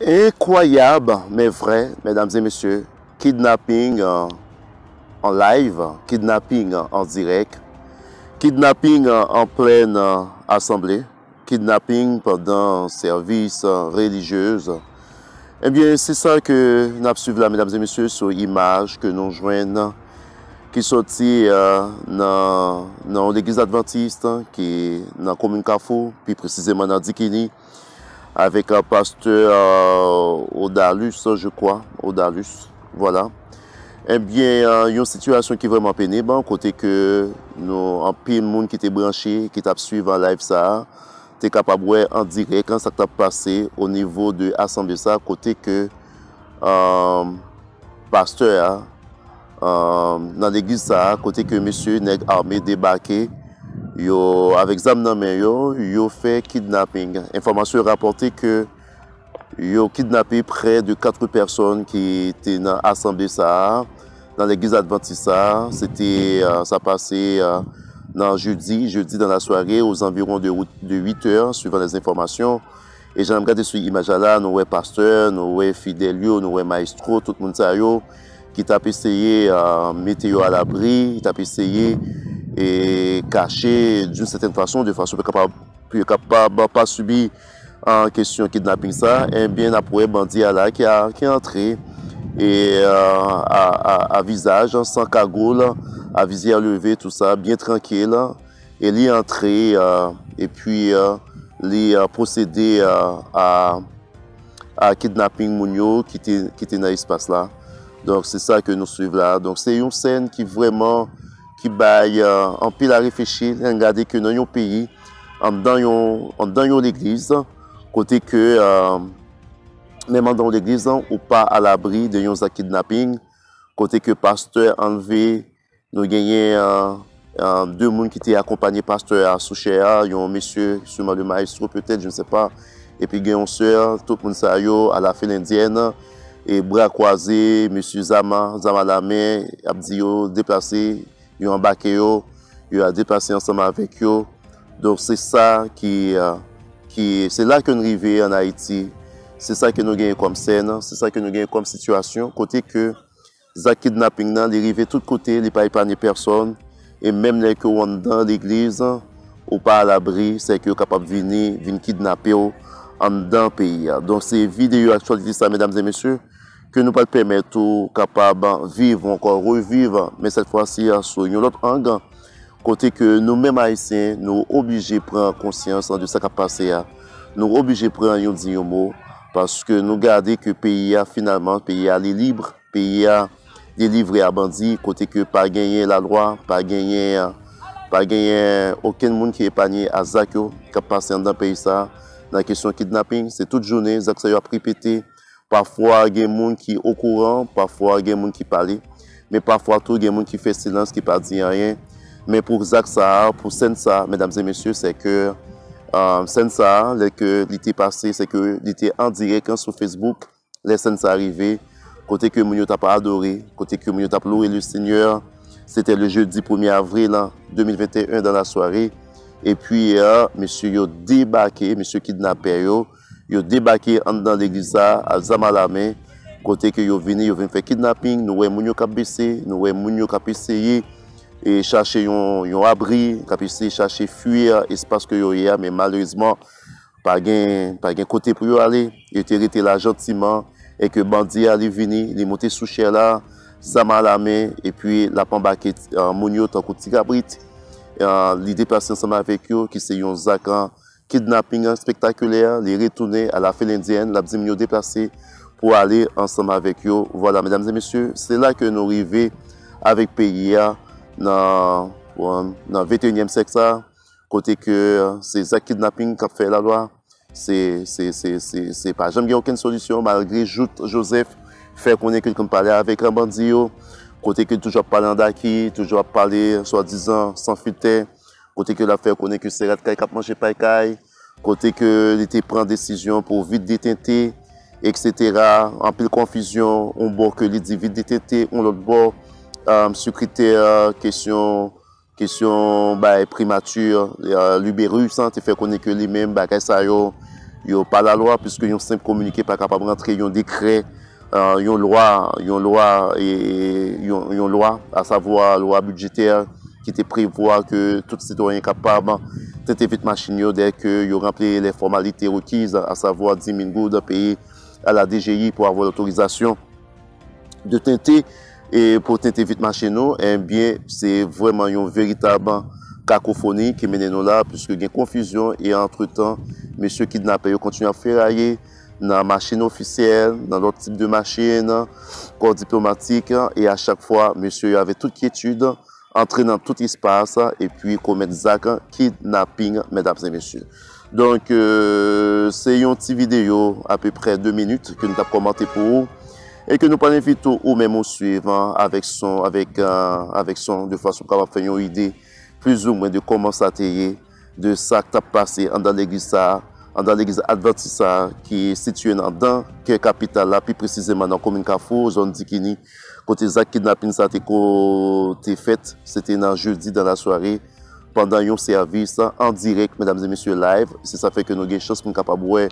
Incroyable, mais vrai, mesdames et messieurs. Kidnapping en live, kidnapping en direct, kidnapping en pleine assemblée, kidnapping pendant service religieux. Eh bien, c'est ça que nous suivons là, mesdames et messieurs, sur l'image que nous joignons, qui sortit dans l'église adventiste, qui est dans la commune Carrefour, puis précisément dans Dikini, avec un pasteur Odalus, je crois, Odalus, voilà. Eh bien, il y a une situation qui est vraiment pénible, côté que nous, un peu de monde qui était branché, qui t'a suivi en live ça, tu es capable de voir en direct quand ça t'a passé au niveau de l'assemblée ça, côté que pasteur, dans l'église ça, côté que monsieur nèg armé débarqué, yo avec zam nan men yo fait kidnapping. Information rapportée que yo kidnappé près de 4 personnes qui étaient dans l'assemblée ça, dans l'église adventiste ça. C'était ça passait dans jeudi dans la soirée aux environs de 8 heures suivant les informations. Et j'ai regardé sur l'image là, nous ouais pasteur, nous ouais Fidelio, nous ouais maestro, tout le monde ça yo qui t'a essayé mettre à l'abri, il t'a essayé et caché d'une certaine façon, de façon plus capable pas subir en question kidnapping ça, et bien après bandit là qui est entré et à visage sans cagoule, à visière levée tout ça, bien tranquille, et il est entré et puis il a procédé à kidnapping Mounio qui était dans l'espace là. Donc c'est ça que nous suivons là. Donc c'est une scène qui vraiment qui baille en pile à réfléchir, regarder que dans un pays, dans l'église, côté que même dans l'église, ou pas à l'abri de un kidnapping, côté que pasteur enlevé, nous gagnons 2 personnes qui étaient accompagnés pasteur à Souchéa, un monsieur, sûrement le maestro peut-être, je ne sais pas, et puis une soeur, tout le monde ça à la file indienne. Et bras croisés, monsieur Zama la main, Abdio déplacé, il a embarqué, il a déplacé ensemble avec eux. Donc c'est ça c'est là que nous arrivons en Haïti. C'est ça que nous gagnons comme scène, c'est ça que nous gagnons comme situation. Côté que le kidnapping, il arrive de tous côtés, il n'est pas épargné personne. Et même les que sont dans l'église, ou pas à l'abri, c'est qu'ils sont capables de venir kidnapper en dans le pays. Donc c'est vidéo actualité ça, mesdames et messieurs, que nous pas permettre aux capables de vivre, encore revivre, mais cette fois-ci sur un autre angle, côté que nous-mêmes haïtiens, nous obligés de prendre conscience de ce qui a passé. Nous obligés de prendre un mot, parce que nous gardons que le pays finalement, le pays est libre, le pays est délivré à bandits, côté que pas gagner la loi, pas gagner aucun monde qui est épargné à Zakyo, qui a passé dans le pays ça. Dans la question kidnapping, c'est toute journée, ça a répété. Parfois, il y a des gens qui sont au courant, parfois, il y a des gens qui parlent. Mais parfois, il y a des gens qui font silence, qui ne disent rien. Mais pour Zak ça, pour Sensa, mesdames et messieurs, c'est que Sensa, que l'été passé, c'est que l'été en direct sur Facebook, les Sensa arrivés, côté que Mounio t'a pas adoré, côté que Mounio t'a loué le Seigneur. C'était le jeudi 1er avril 2021 dans la soirée. Et puis, monsieur a débarqué, monsieur kidnappé, il a débarqué dans l'église à Zamalame, côté que il venu faire kidnapping, nous avons moun k'ap baissé, nous avons moun k'ap essayé et chercher un abri, k'ap essayé chercher fuir espace que yo y a, mais malheureusement pas gain côté pour y aller, il était resté là gentiment et que bandit allait venir, il est monté sous chair là, Zamalame et puis la pambaké moun tant que Tigabrit. Les déplacés ensemble avec eux, qui c'est un zakan kidnapping spectaculaire, les retourner à la file indienne, la bzimio déplacé pour aller ensemble avec eux. Voilà, mesdames et messieurs, c'est là que nous arrivons avec pays dans le 21e siècle, côté que c'est ça kidnapping qui a fait la loi. C'est pas jamais aucune solution, malgré Joseph fait qu'on est quelqu'un parler avec un bandit. Côté que toujours parler d'acquis, toujours parler soi-disant sans filter, côté que l'affaire connaît que c'est Rat Kai qui a mangé paille, côté que l'été prend décision pour vite détenter, etc. En pile confusion, on bord que les dit vite détenter, on l'autre bord sur critère question primature, l'ubérus, te fait connaître que lui-même, ça yo, yo pas la loi puisque yon simple communiqué pas capable de rentrer yon décret yon loi à savoir loi budgétaire qui te prévoit que tout citoyen capable de vite machine dès que yo rempli les formalités requises à savoir 10 000 gouttes payé à la DGI pour avoir l'autorisation de teinter et pour teinter vite machine eh bien c'est vraiment une véritable cacophonie qui mène nous là puisque il y a confusion et entre-temps monsieur kidnappé continue à ferrailler dans la machine officielle, dans l'autre type de machine, corps diplomatique, et à chaque fois, monsieur avait toute quiétude, entrer dans tout espace, et puis commettre des actes kidnapping, mesdames et messieurs. Donc, c'est une petite vidéo, à peu près 2 minutes, que nous avons commenté pour vous, et que nous pas inviter ou même au suivant, avec son, de façon qu'on va faire une idée, plus ou moins de comment ça a été, de ça qui a passé dans l'église ça, dans l'église adventiste qui est située dans la capitale, là, plus précisément dans la commune Carrefour, zone Dikini. Côté Zach kidnapping, ça a été fait, c'était dans jeudi dans la soirée, pendant un service en direct, mesdames et messieurs, live. C'est ça fait que nous avons chance pour capable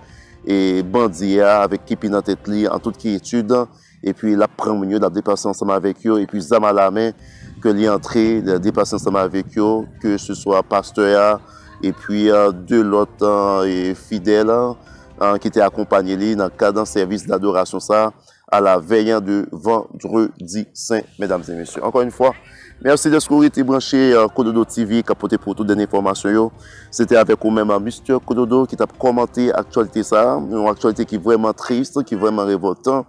et bandit avec qui dans tête en toute quiétude. Et puis, la prend mieux, la déplacer ensemble avec eux, et puis, zam à la main, que l'y entrer, la déplacer ensemble avec eux, que ce soit pasteur, et puis deux autres fidèles qui étaient accompagnés dans le cadre d'un service d'adoration ça à la veille de vendredi saint, mesdames et messieurs. Encore une fois, merci de ce que vous avez branché Kododo TV qui a porté pour toutes les informations. C'était avec vous-même Mr. Kododo qui t'a commenté l'actualité ça, une actualité qui est vraiment triste, qui est vraiment révoltante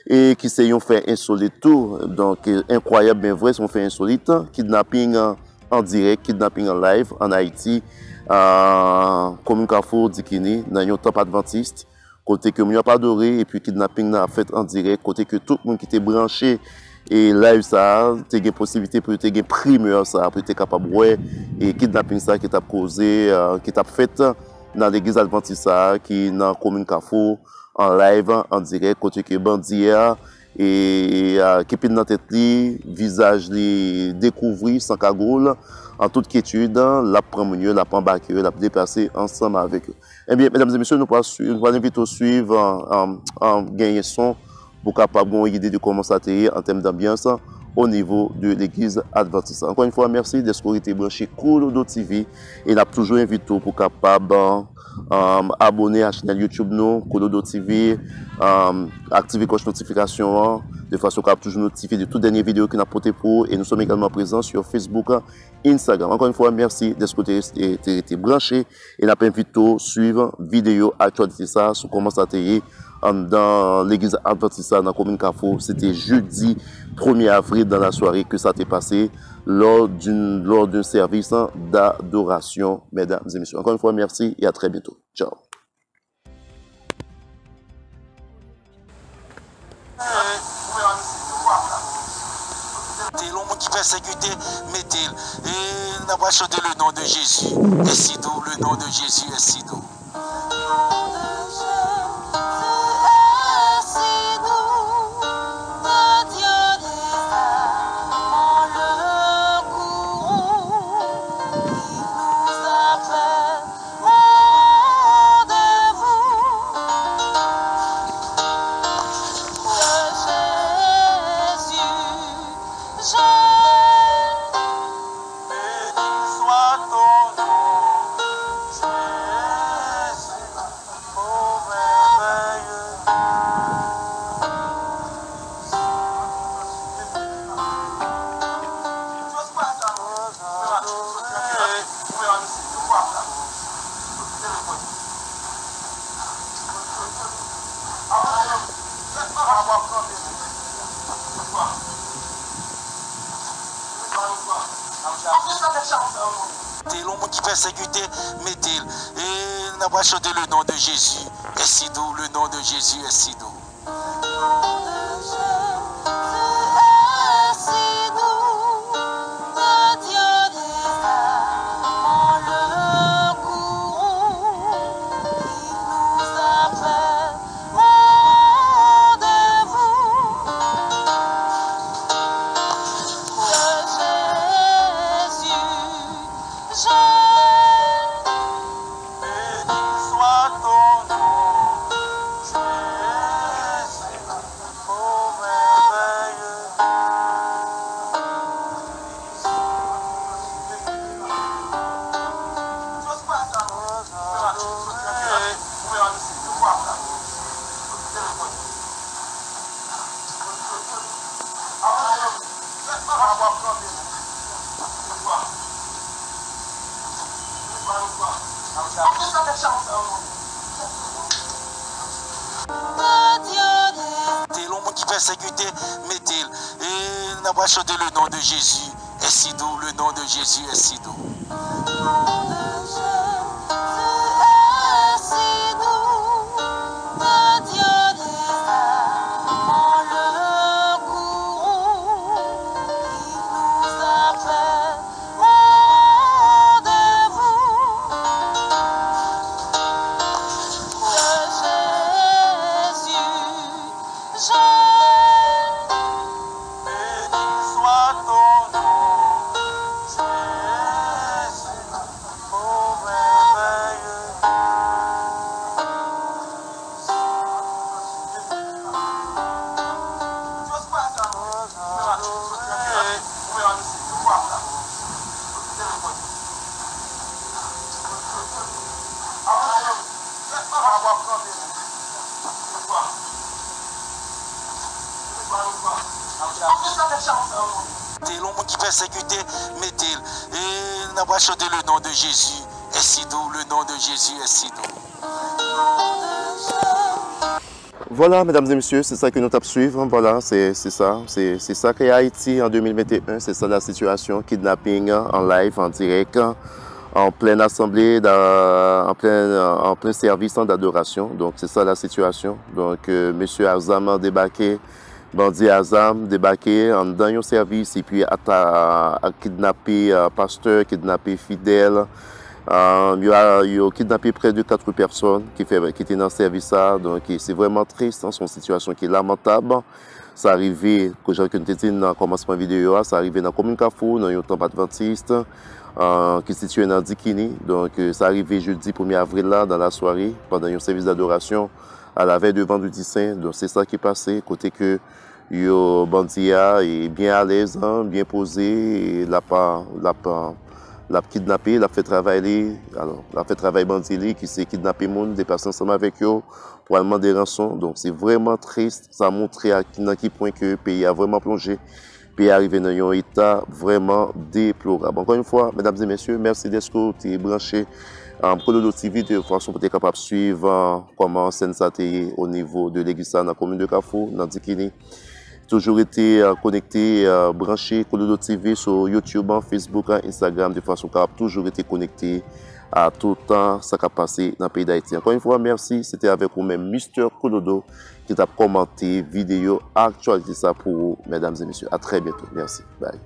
et qui s'est fait insolite tout. Donc incroyable, bien vrai, c'est fait insolite. Kidnapping en direct, kidnapping en live en Haïti. Commune Carrefour Dikini dans un temple adventiste côté que nous pas adoré et puis kidnapping n'a fait en direct côté que tout le monde qui était branché et live ça tu as possibilité pour te gagner primeur ça pour être capable ouais et kidnapping ça qui t'a causé qui t'a fait dans l'église adventiste ça qui dans commune Carrefour en live en direct côté que bandit et qui pile dans tête li visage li découvrir sans cagoule en toute quiétude, la prend mieux, la prend bac, la déplacer ensemble avec eux. Eh bien, mesdames et messieurs, nous allons inviter à suivre en gagner son pour capable avoir une idée de comment ça a en termes d'ambiance au niveau de l'église adventiste. Encore une fois, merci d'être branché Kododo TV et nous avons toujours invité pour capable abonner à la chaîne YouTube nous, Kododo TV, activer la notification de façon qu'on toujours notifier de toutes les dernières vidéos que nous avons portées pour et nous sommes également présents sur Facebook, Instagram. Encore une fois, merci d'être été branché et nous avons invité à suivre vidéo actualité ça sur comment ça a été dans l'église adventiste dans la commune Carrefour. C'était jeudi 1er avril dans la soirée que ça a été passé lors d'un service d'adoration, mesdames et messieurs. Encore une fois, merci et à très bientôt. Ciao. L'homme qui persécuté, mettez-le. Et n'a pas chanté le nom de Jésus. Et si doux, le nom de Jésus est si doux. L'homme qui persécuté, mettez-le. Et n'a pas chanté le nom de Jésus. Et si doux, le nom de Jésus est si doux. Béni soit ton nom. L'homme qui persécuté, mettez-le. Et n'a pas chanté le nom de Jésus. Est si doux, le nom de Jésus est si doux. L'homme qui persécuté, mettez-le. Et n'a pas chanté le nom de Jésus. Est si doux, le nom de Jésus est si doux. Voilà, mesdames et messieurs, c'est ça que nous tapons suivre. Voilà, c'est ça qu'est Haïti en 2021. C'est ça la situation, kidnapping en live, en direct, en pleine assemblée, en plein service d'adoration. Donc c'est ça la situation. Donc monsieur Azam a débarqué, bandit Azam débarqué en dans un service et puis a kidnappé pasteur, kidnappé fidèle. Il a kidnappé près de 4 personnes qui étaient dans le service. Donc c'est vraiment triste, son situation qui est lamentable. Ça arrivé, que j'ai dit dans le commencement de la vidéo, ça arrivé dans la commune Carrefour, dans un temple adventiste qui est situé dans Dikini. Donc ça arrivé jeudi 1er avril là, dans la soirée, pendant un service d'adoration à la veille de vendredi saint. Donc c'est ça qui est passé, côté que le bandit est bien à l'aise, bien posé, et l'a kidnappé, l'a fait travailler, alors l'a fait travailler bandit qui s'est kidnappé monde, dépassé ensemble avec eux pour demander des rançons. Donc c'est vraiment triste, ça a montré à quel point que le pays a vraiment plongé, le pays est arrivé dans un état vraiment déplorable. Encore une fois, mesdames et messieurs, merci d'être branchés Kolodo TV de façon pour être capable de suivre comment scène ça au niveau de l'église dans la commune de Carrefour, dans Dikini. Toujours été connecté, branché Kolodo TV sur YouTube, Facebook, Instagram, de façon capable toujours été connecté à tout le temps ça qui a passé dans le pays d'Haïti. Encore une fois, merci. C'était avec vous-même, Mr. Kolodo, qui t'a commenté vidéo actualité ça pour vous, mesdames et messieurs. À très bientôt. Merci. Bye.